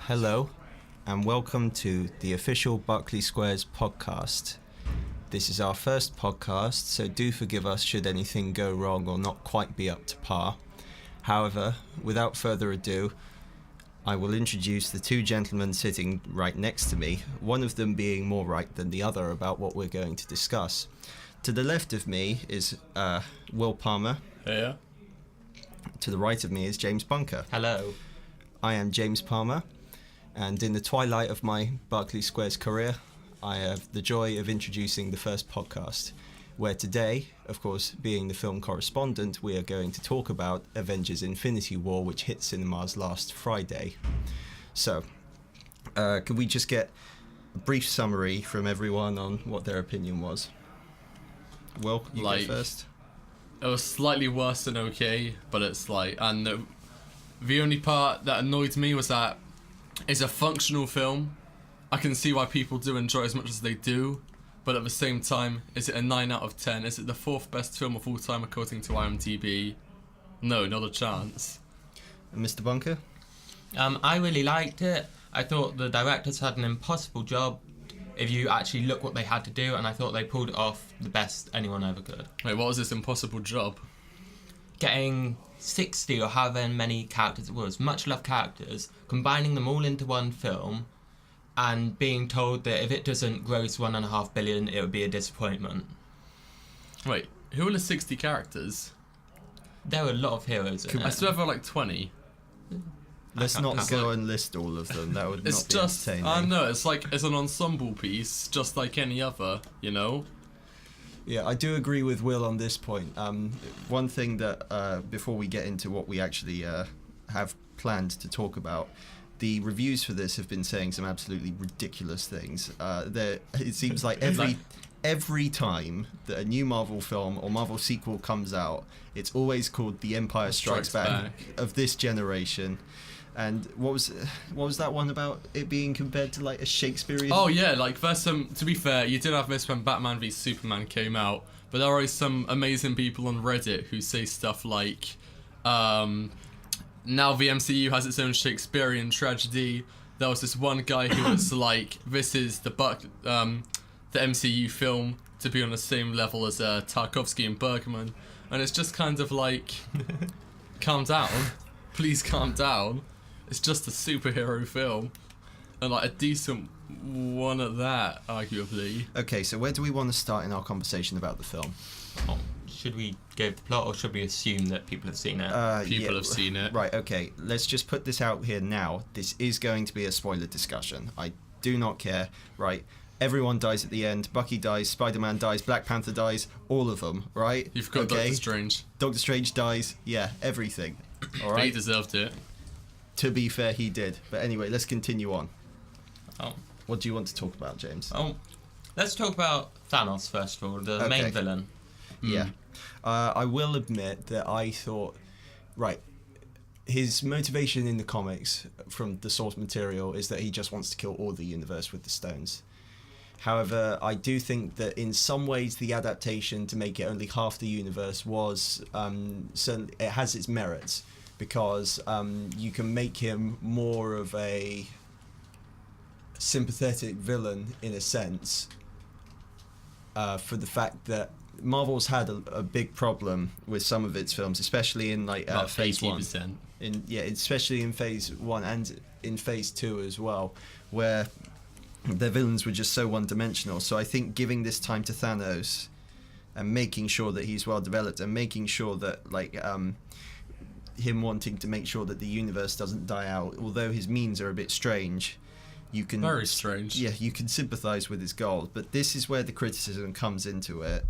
Hello, and welcome to the official Berkeley Squares podcast. This is our first podcast, so do forgive us should anything go wrong or not quite be up to par. However, without further ado, I will introduce the two gentlemen sitting right next to me, one of them being more right than the other about what we're going to discuss. To the left of me is Will Palmer. Yeah. To the right of me is James Bunker. Hello. I am James Palmer, and in the twilight of my Berkeley Squares career, I have the joy of introducing the first podcast, where today, of course, being the film correspondent, we are going to talk about Avengers Infinity War, which hit cinemas last Friday. So, could we just get a brief summary from everyone on what their opinion was? Will, you go first. It was slightly worse than okay, but it's and the only part that annoyed me was that it's a functional film. I can see why people do enjoy it as much as they do, but at the same time, is it a 9 out of 10? Is it the fourth best film of all time according to IMDb? No, not a chance. And Mr. Bunker? I really liked it. I thought the directors had an impossible job if you actually look what they had to do, and I thought they pulled it off the best anyone ever could. Wait, what was this impossible job? Getting 60 or however many characters it was, much loved characters, combining them all into one film, and being told that if it doesn't gross $1.5 billion, it would be a disappointment. Wait, who are the 60 characters? There were a lot of heroes in it. I still have 20. Let's not go and list all of them. That would not be entertaining. I know, it's an ensemble piece, just like any other, you know? Yeah, I do agree with Will on this point. One thing that, before we get into what we actually have planned to talk about, the reviews for this have been saying some absolutely ridiculous things. It seems like every time that a new Marvel film or Marvel sequel comes out, it's always called The Empire Strikes Back of this generation. And what was that one about it being compared to a Shakespearean? Oh yeah, there's some. To be fair, you did have this when Batman v Superman came out, but there are some amazing people on Reddit who say stuff like, now the MCU has its own Shakespearean tragedy. There was this one guy who was like, this is the MCU film to be on the same level as Tarkovsky and Bergman, and it's just kind of calm down, please calm down. It's just a superhero film, and a decent one at that, arguably. Okay, so where do we want to start in our conversation about the film? Should we go with the plot, or should we assume that people have seen it? People have seen it. Right, okay. Let's just put this out here now. This is going to be a spoiler discussion. I do not care. Right, everyone dies at the end. Bucky dies, Spider-Man dies, Black Panther dies, all of them, right? You've got okay. Doctor Strange. Doctor Strange dies, yeah, everything. All right. He deserved it. To be fair, he did. But anyway, let's continue on. Oh. What do you want to talk about, James? Let's talk about Thanos first of all, the main villain. Yeah. I will admit that I thought, his motivation in the comics from the source material is that he just wants to kill all the universe with the stones. However, I do think that in some ways the adaptation to make it only half the universe was, certainly, it has its merits, because you can make him more of a sympathetic villain in a sense, for the fact that Marvel's had a big problem with some of its films, especially in phase 1. Especially in phase 1 and in phase 2 as well, where their villains were just so one-dimensional. So I think giving this time to Thanos and making sure that he's well developed, and making sure that him wanting to make sure that the universe doesn't die out, although his means are a bit strange, you can very strange. Yeah, you can sympathise with his goals. But this is where the criticism comes into it.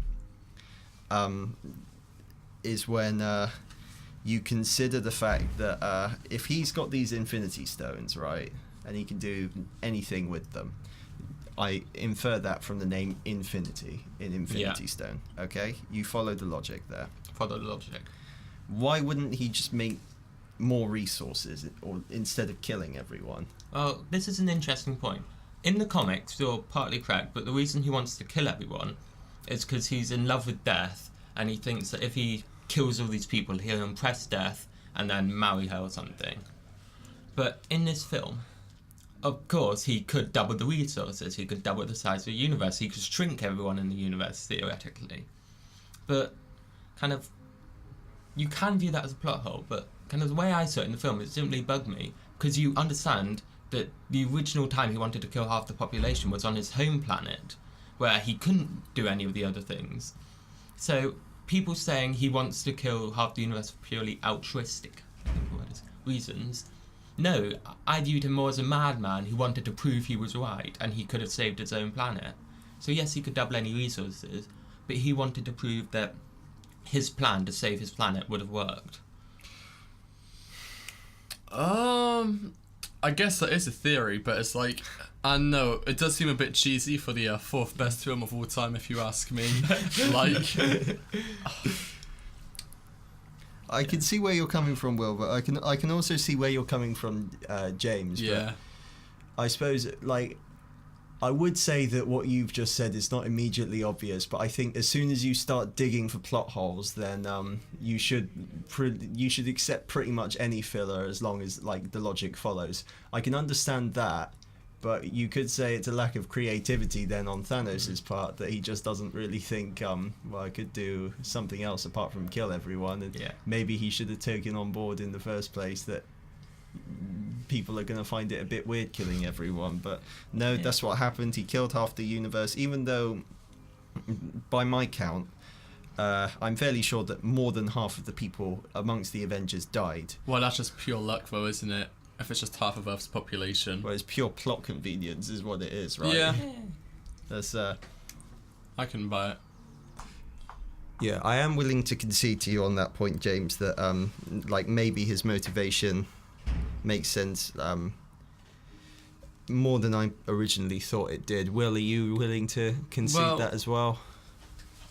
Is when you consider the fact that if he's got these Infinity Stones, right, and he can do anything with them, I infer that from the name Infinity in Infinity Stone. Okay, you follow the logic there. Follow the logic. Why wouldn't he just make more resources, or instead of killing everyone? Well, this is an interesting point. In the comics, you're partly correct, but the reason he wants to kill everyone is because he's in love with death, and he thinks that if he kills all these people, he'll impress death and then marry her or something. But in this film, of course, he could double the resources. He could double the size of the universe. He could shrink everyone in the universe, theoretically. But kind of, you can view that as a plot hole, but kind of the way I saw it in the film, it simply bugged me, because you understand that the original time he wanted to kill half the population was on his home planet, where he couldn't do any of the other things. So people saying he wants to kill half the universe for purely altruistic, I think the word is, reasons. No, I viewed him more as a madman who wanted to prove he was right and he could have saved his own planet. So yes, he could double any resources, but he wanted to prove that his plan to save his planet would have worked. I guess that is a theory, but it's like, I know it does seem a bit cheesy for the fourth best film of all time, if you ask me. Like, I can see where you're coming from, Will, but I can also see where you're coming from, James. yeah. But I suppose, like, I would say that what you've just said is not immediately obvious, but I think as soon as you start digging for plot holes, then you should accept pretty much any filler as long as like the logic follows. I can understand that, but you could say it's a lack of creativity then on Thanos' part, that he just doesn't really think, well, I could do something else apart from kill everyone, and maybe he should have taken on board in the first place that people are going to find it a bit weird killing everyone. But no, that's what happened. He killed half the universe, even though by my count I'm fairly sure that more than half of the people amongst the Avengers died. Well, that's just pure luck though, isn't it? If it's just half of Earth's population. Well, it's pure plot convenience is what it is, right? Yeah. That's I can buy it. Yeah, I am willing to concede to you on that point, James, that like maybe his motivation makes sense more than I originally thought it did. Will, are you willing to concede that as well?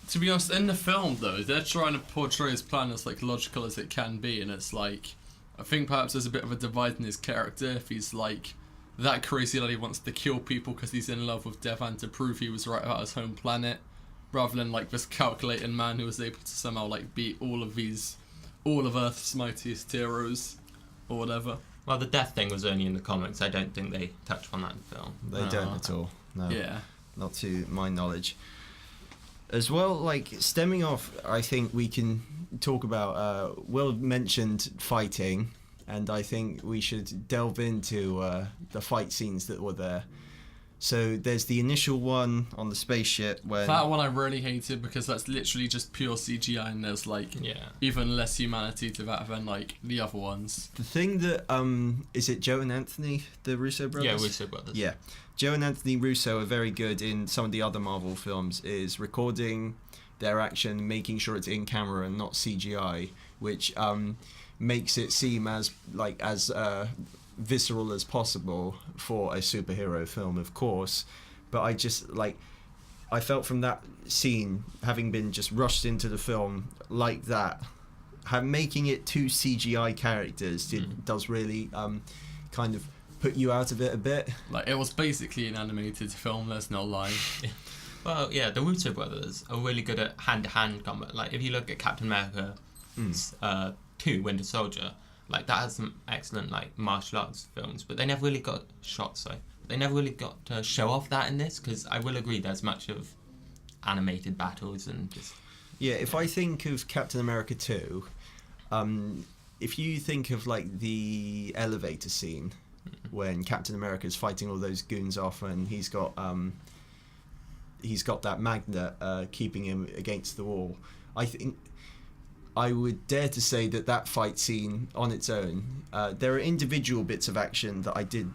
To be honest, in the film though, they're trying to portray his plan as like logical as it can be, and it's like, I think perhaps there's a bit of a divide in his character if he's like that crazy that he wants to kill people because he's in love with death and to prove he was right about his home planet, rather than like this calculating man who was able to somehow like beat all of Earth's mightiest heroes or whatever. Well, the death thing was only in the comics. I don't think they touch on that in the film. They don't at all. No. Yeah. Not to my knowledge. As well, like, stemming off, I think we can talk about, Will mentioned fighting, and I think we should delve into the fight scenes that were there. So there's the initial one on the spaceship when... That one I really hated because that's literally just pure CGI and there's like even less humanity to that than like the other ones. The thing that, is it Joe and Anthony, the Russo brothers? Yeah, Russo brothers. Yeah. Joe and Anthony Russo are very good in some of the other Marvel films, is recording their action, making sure it's in camera and not CGI, which makes it seem as visceral as possible for a superhero film, of course. But I felt from that scene, having been just rushed into the film like that, making it two CGI characters does really kind of put you out of it a bit. Like, it was basically an animated film, there's no lie. Well, yeah, the Russo brothers are really good at hand-to-hand combat. Like, if you look at Captain America 2, Winter Soldier, like, that has some excellent, like, martial arts films, but they never really got they never really got to show off that in this, because I will agree there's much of animated battles and just... Yeah, if I think of Captain America 2, if you think of, like, the elevator scene when Captain America's fighting all those goons off and he's got that magnet keeping him against the wall, I think I would dare to say that fight scene on its own, there are individual bits of action that I did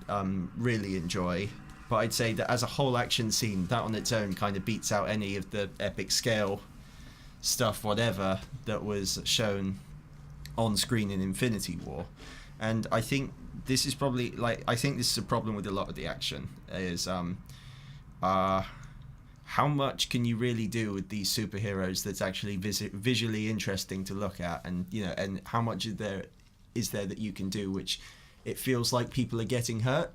really enjoy, but I'd say that as a whole action scene, that on its own kind of beats out any of the epic scale stuff, whatever, that was shown on screen in Infinity War. And I think this is probably, like, I think this is a problem with a lot of the action, is how much can you really do with these superheroes that's actually visually interesting to look at, and and how much is there that you can do, which it feels like people are getting hurt.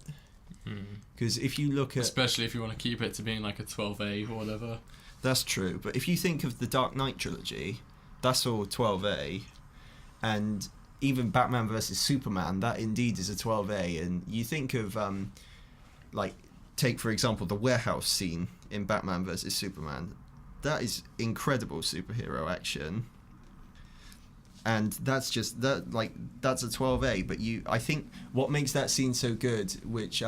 Because if you look at, especially if you want to keep it to being like a 12A or whatever. That's true, but if you think of the Dark Knight trilogy, that's all 12A, and even Batman vs Superman, that indeed is a 12A, and you think of like, take for example the warehouse scene in Batman vs Superman. That is incredible superhero action, and that's just that. Like, that's a 12A. But I think what makes that scene so good, which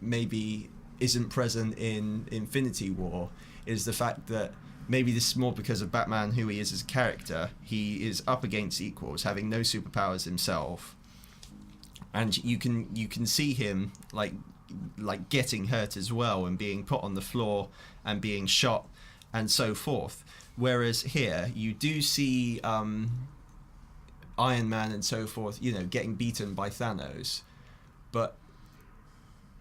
maybe isn't present in Infinity War, is the fact that maybe this is more because of Batman, who he is as a character. He is up against equals, having no superpowers himself, and you can see him like getting hurt as well, and being put on the floor and being shot and so forth. Whereas here you do see Iron Man and so forth, getting beaten by Thanos, but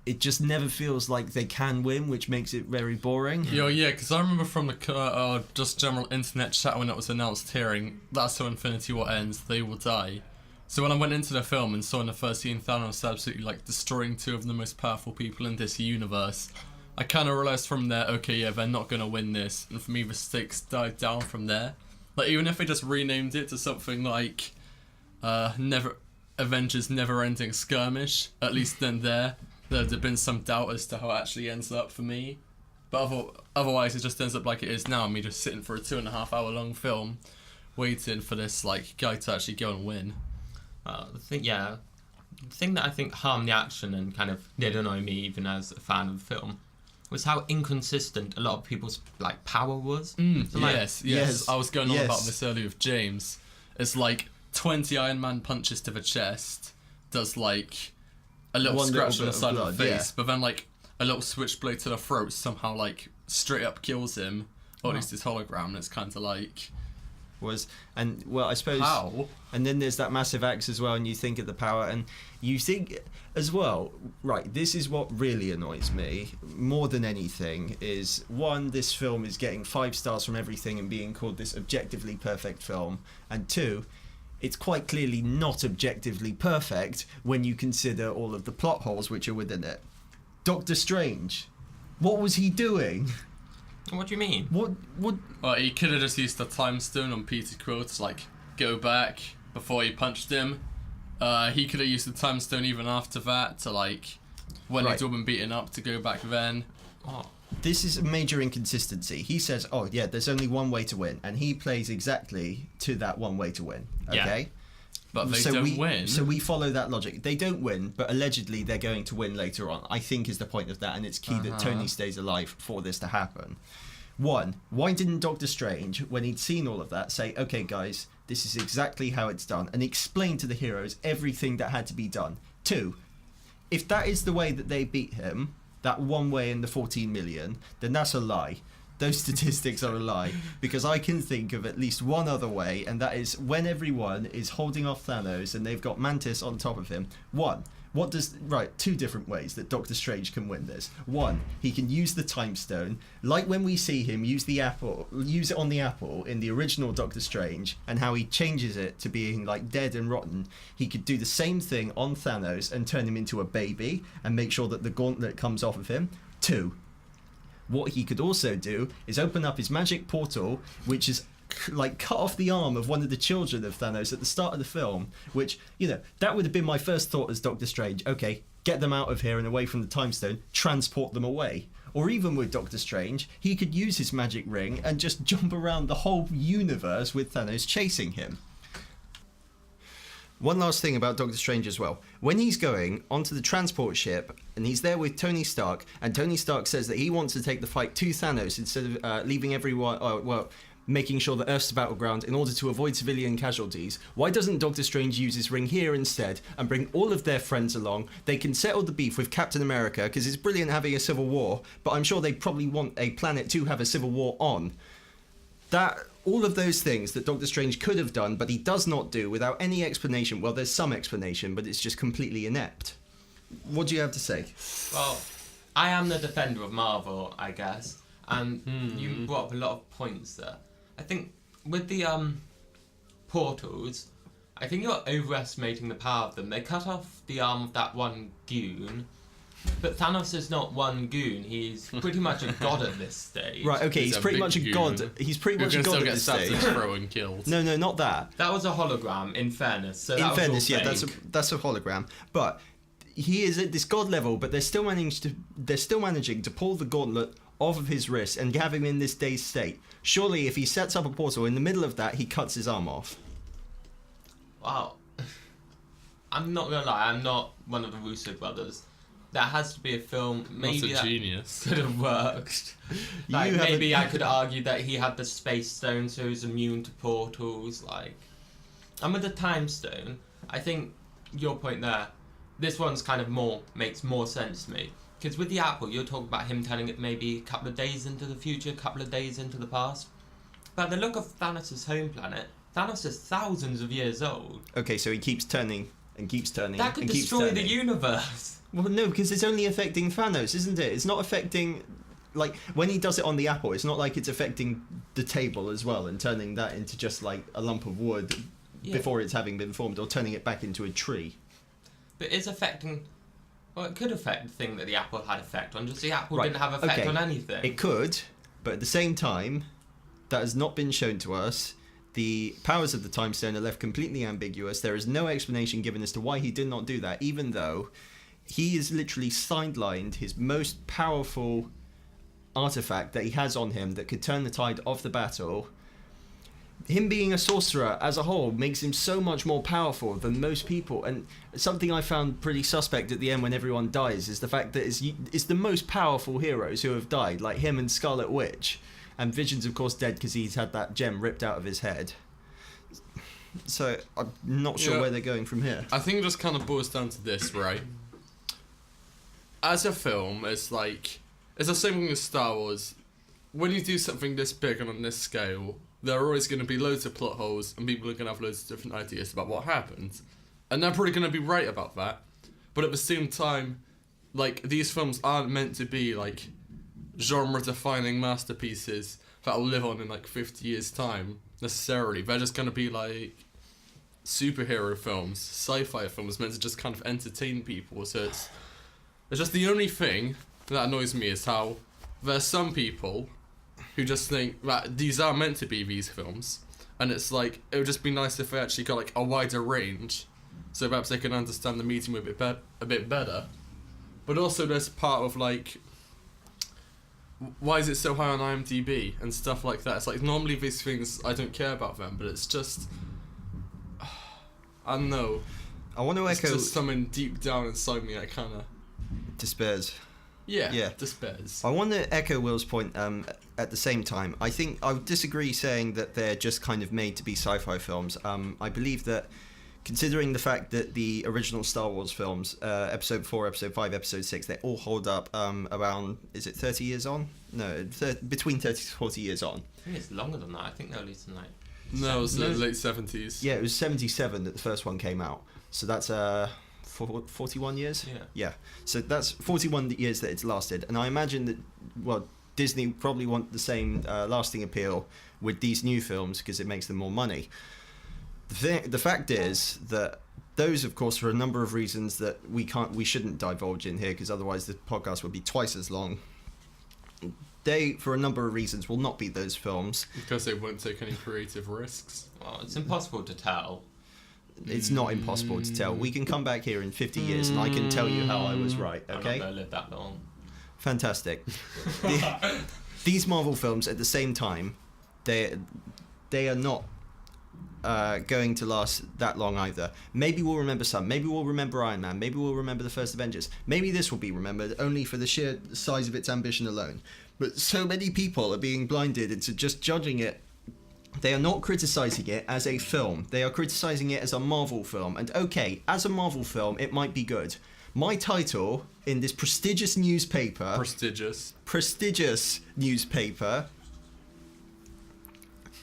it just never feels like they can win, which makes it very boring. Yeah, because I remember from the just general internet chat when it was announced, hearing that's how Infinity War ends, they will die. So when I went into the film and saw in the first scene Thanos absolutely like destroying two of the most powerful people in this universe, I kind of realised from there, okay, yeah, they're not going to win this. And for me, the stakes died down from there. Like, even if they just renamed it to something like Avengers Never-Ending Skirmish, at least then there'd have been some doubt as to how it actually ends up for me. But otherwise, it just ends up like it is now, me just sitting for a 2.5 hour long film, waiting for this like guy to actually go and win. The thing that I think harmed the action and kind of did annoy me, even as a fan of the film, was how inconsistent a lot of people's like power was. Yes. I was going on about this earlier with James. It's like 20 Iron Man punches to the chest does like a little scratch on the side of the face, but then like a little switchblade to the throat somehow like straight up kills him, or at least his hologram. And it's kind of like I suppose how? And then there's that massive axe as well, and you think of the power, and you think as well, right, this is what really annoys me more than anything, is one, this film is getting 5 stars from everything and being called this objectively perfect film, and two, it's quite clearly not objectively perfect when you consider all of the plot holes which are within it. Doctor Strange, what was he doing? What do you mean? What? Well, he could have just used the time stone on Peter Quill to like go back before he punched him. He could have used the time stone even after that to like when he'd all been beaten up to go back then. This is a major inconsistency. He says, "Oh yeah, there's only one way to win," and he plays exactly to that one way to win. Okay. Yeah. But they don't win. So we follow that logic. They don't win, but allegedly they're going to win later on, I think is the point of that, and it's key that Tony stays alive for this to happen. One, why didn't Doctor Strange, when he'd seen all of that, say, okay guys, this is exactly how it's done, and explain to the heroes everything that had to be done? Two, if that is the way that they beat him, that one way in the 14 million, then that's a lie. Those statistics are a lie, because I can think of at least one other way, and that is when everyone is holding off Thanos and they've got Mantis on top of him. Two different ways that Doctor Strange can win this. One, he can use the time stone, like when we see him use it on the apple in the original Doctor Strange, and how he changes it to being like dead and rotten. He could do the same thing on Thanos and turn him into a baby and make sure that the gauntlet comes off of him. Two, what he could also do is open up his magic portal, which is like cut off the arm of one of the children of Thanos at the start of the film, which, that would have been my first thought as Doctor Strange. Okay, get them out of here and away from the time stone, transport them away. Or even with Doctor Strange, he could use his magic ring and just jump around the whole universe with Thanos chasing him. One last thing about Doctor Strange as well. When he's going onto the transport ship and he's there with Tony Stark, and Tony Stark says that he wants to take the fight to Thanos instead of leaving everyone, making sure that Earth's the battleground in order to avoid civilian casualties, why doesn't Doctor Strange use his ring here instead and bring all of their friends along? They can settle the beef with Captain America, because it's brilliant having a civil war, but I'm sure they probably want a planet to have a civil war on. All of those things that Doctor Strange could have done, but he does not do without any explanation. Well, there's some explanation, but it's just completely inept. What do you have to say? Well, I am the defender of Marvel, I guess, and you brought up a lot of points there. I think with the portals, I think you're overestimating the power of them. They cut off the arm of that one goon, but Thanos is not one goon. He's pretty much a god at this stage. Right, okay, he's pretty much a god. He's pretty much a god at this stage. And killed. No, not that. That was a hologram, in fairness. So that's a hologram. But he is at this god level, but they're still managing to pull the gauntlet off of his wrist and have him in this dazed state. Surely, if he sets up a portal in the middle of that, he cuts his arm off. Wow. I'm not gonna lie, I'm not one of the Russo brothers. That has to be a film. Maybe That's a genius. Could have worked. Like, maybe I could argue that he had the space stone, so he's immune to portals. Like, and with the time stone, I think your point there. This one's kind of makes more sense to me. Because with the apple, you're talking about him turning it maybe a couple of days into the future, a couple of days into the past. But the look of Thanos' home planet, Thanos is thousands of years old. Okay, so he keeps turning and keeps turning. That could destroy the universe. Well, no, because it's only affecting Thanos, isn't it? It's not affecting... Like, when he does it on the apple, it's not like it's affecting the table as well and turning that into just, like, a lump of wood before it's having been formed, or turning it back into a tree. But it's affecting... Well, it could affect the thing that the apple had effect on, just the apple didn't have effect on anything. It could, but at the same time, that has not been shown to us. The powers of the Time Stone are left completely ambiguous. There is no explanation given as to why he did not do that, even though he is literally sidelined his most powerful artifact that he has on him that could turn the tide of the battle. Him being a sorcerer as a whole makes him so much more powerful than most people, and something I found pretty suspect at the end when everyone dies is the fact that it's the most powerful heroes who have died, like him and Scarlet Witch, and Vision's of course dead because he's had that gem ripped out of his head. So I'm not sure where they're going from here. I think it just kind of boils down to this, right? As a film, it's the same thing as Star Wars. When you do something this big and on this scale, there are always going to be loads of plot holes, and people are going to have loads of different ideas about what happened. And they're probably going to be right about that. But at the same time, like, these films aren't meant to be, like, genre-defining masterpieces that will live on in, like, 50 years' time, necessarily. They're just going to be, like, superhero films, sci-fi films meant to just kind of entertain people. So it's just the only thing that annoys me is how there's some people who just think that these are meant to be these films, and it's like, it would just be nice if they actually got like a wider range, so perhaps they can understand the medium a bit better. But also there's part of like, why is it so high on IMDb and stuff like that? It's like, normally these things, I don't care about them, but it's just, I don't know. I want to echo... It's just something deep down inside me that kind of... despairs. Yeah, despairs. I want to echo Will's point at the same time. I think I would disagree saying that they're just kind of made to be sci-fi films. I believe that, considering the fact that the original Star Wars films, Episode 4, Episode 5, Episode 6, they all hold up around, is it 30 years on? No, between 30 to 40 years on. I think it's longer than that. I think they're at least in like... No, it was the late 70s. Yeah, it was 77 that the first one came out. So that's 41 years? Yeah. So that's 41 years that it's lasted. And I imagine that, well, Disney probably want the same lasting appeal with these new films because it makes them more money. The fact is that those, of course, for a number of reasons that we shouldn't divulge in here because otherwise the podcast would be twice as long. They, for a number of reasons, will not be those films. Because they won't take any creative risks. Well, it's impossible to tell. It's not impossible to tell. We can come back here in 50 years and I can tell you how I was right, okay? I'm not going to live that long. Fantastic. These Marvel films, at the same time, they are not going to last that long either. Maybe we'll remember some. Maybe we'll remember Iron Man. Maybe we'll remember the first Avengers. Maybe this will be remembered only for the sheer size of its ambition alone. But so many people are being blinded into just judging it. They are not criticising it as a film. They are criticising it as a Marvel film. And okay, as a Marvel film, it might be good. My title in this prestigious newspaper... Prestigious newspaper...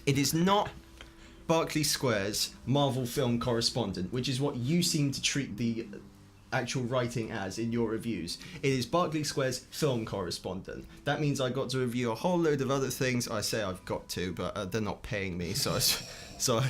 It is not Berkeley Squares Marvel film correspondent, which is what you seem to treat the actual writing as in your reviews. It is Berkeley Squares film correspondent. That means I got to review a whole load of other things. I say I've got to, but they're not paying me, so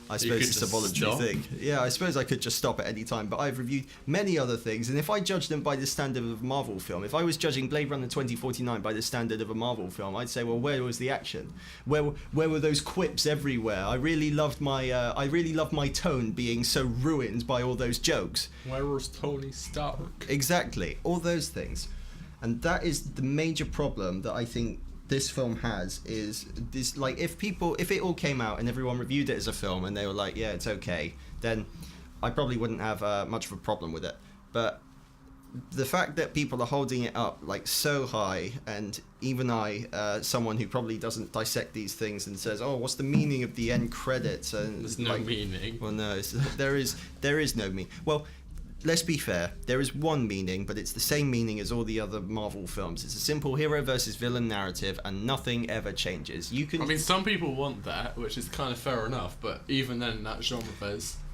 I suppose it's a voluntary thing. Yeah, I suppose I could just stop at any time, but I've reviewed many other things, and if I judge them by the standard of a Marvel film, if I was judging Blade Runner 2049 by the standard of a Marvel film, I'd say, well, where was the action? Where were those quips everywhere? I really loved my tone being so ruined by all those jokes. Where was Tony Stark? Exactly, all those things. And that is the major problem that I think this film has, is this, like, if it all came out and everyone reviewed it as a film and they were like, yeah, it's okay, then I probably wouldn't have much of a problem with it. But the fact that people are holding it up like so high, and even someone who probably doesn't dissect these things and says, oh, what's the meaning of the end credits? And there's no meaning. Well, no, there is no meaning. Well, let's be fair, there is one meaning, but it's the same meaning as all the other Marvel films. It's a simple hero versus villain narrative, and nothing ever changes. I mean, some people want that, which is kind of fair enough, but even then, in that genre,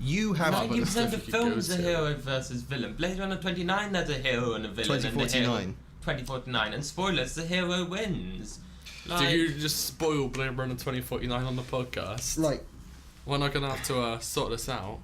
you have 90% of films are hero versus villain. Blade Runner 29, there's a hero and a villain. 2049. 2049, and spoilers, the hero wins. Do you just spoil Blade Runner 2049 on the podcast? Like, we're not gonna have to sort this out.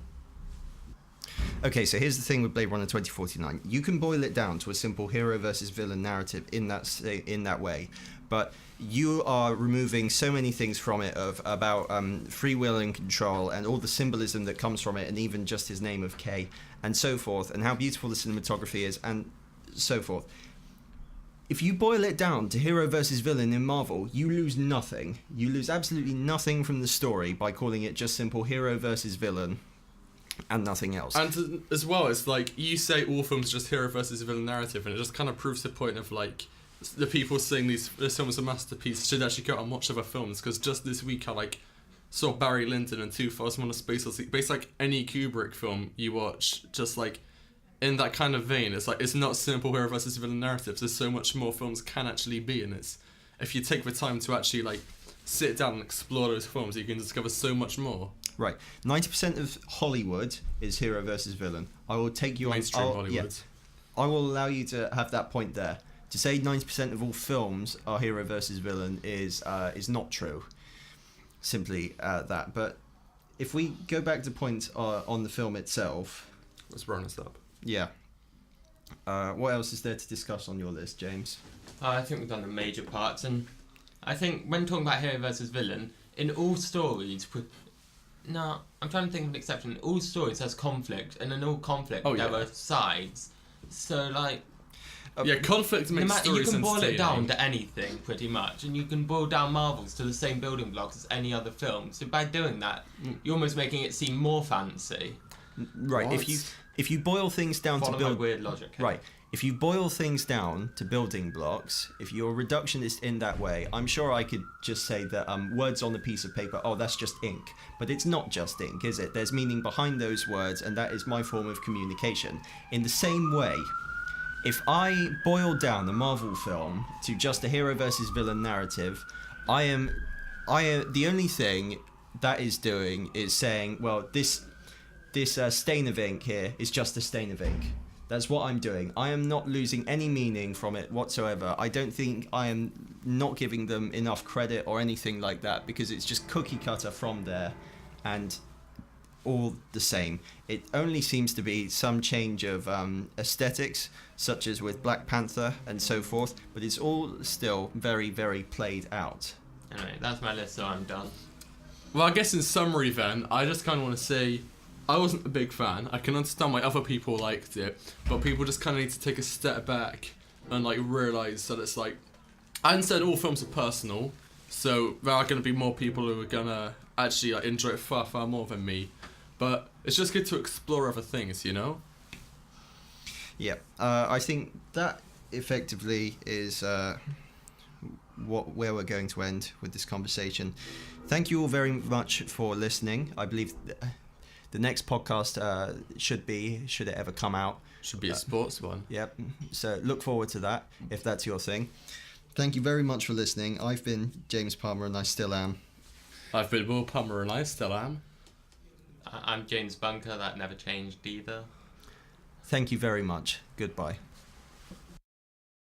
Okay, so here's the thing with Blade Runner 2049. You can boil it down to a simple hero versus villain narrative in that way, but you are removing so many things from it about free will and control, and all the symbolism that comes from it, and even just his name of K, and so forth, and how beautiful the cinematography is, and so forth. If you boil it down to hero versus villain in Marvel, you lose nothing. You lose absolutely nothing from the story by calling it just simple hero versus villain and nothing else. And as well, it's like, you say all films are just hero versus villain narrative, and it just kind of proves the point of, like, the people saying this film is a masterpiece should actually go out and watch other films, because just this week I saw Barry Lyndon and 2001: A Space Odyssey. Basically, like, any Kubrick film you watch, just like in that kind of vein, it's like, it's not simple hero versus villain narratives. There's so much more films can actually be, and it's, if you take the time to actually like sit down and explore those films, you can discover so much more. Right, 90% of Hollywood is hero versus villain. I will take you mainstream on Hollywood. Yeah, I will allow you to have that point there. To say 90% of all films are hero versus villain is not true. Simply that. But if we go back to point on the film itself, let's run this up. Yeah. What else is there to discuss on your list, James? I think we've done the major parts, and I think when talking about hero versus villain, in all stories, no, I'm trying to think of an exception. In all stories, there's conflict, and in all conflict, there are sides. So, like, conflict makes stories you can boil entertaining. it down to anything, pretty much, and you can boil down Marvels to the same building blocks as any other film. So by doing that, you're almost making it seem more fancy. Right. What? If you boil things down to build weird logic. Right. If you boil things down to building blocks, if you're a reductionist in that way, I'm sure I could just say that words on a piece of paper, oh, that's just ink. But it's not just ink, is it? There's meaning behind those words, and that is my form of communication. In the same way, if I boil down the Marvel film to just a hero versus villain narrative, I am the only thing that is doing is saying, well, this stain of ink here is just a stain of ink. That's what I'm doing. I am not losing any meaning from it whatsoever. I don't think I am not giving them enough credit or anything like that, because it's just cookie cutter from there and all the same. It only seems to be some change of aesthetics, such as with Black Panther and so forth, but it's all still very, very played out. Anyway, that's my list, so I'm done. Well, I guess in summary then, I just kind of want to say, I wasn't a big fan. I can understand why other people liked it, but people just kind of need to take a step back and like realise that it's like, I understand all films are personal, so there are going to be more people who are going to actually like enjoy it far, far more than me. But it's just good to explore other things, you know? Yeah, I think that effectively is where we're going to end with this conversation. Thank you all very much for listening. I believe the next podcast should it ever come out, should be a sports one. Yep. So look forward to that if that's your thing. Thank you very much for listening. I've been James Palmer, and I still am. I've been Will Palmer, and I still am. I'm James Bunker. That never changed either. Thank you very much. Goodbye.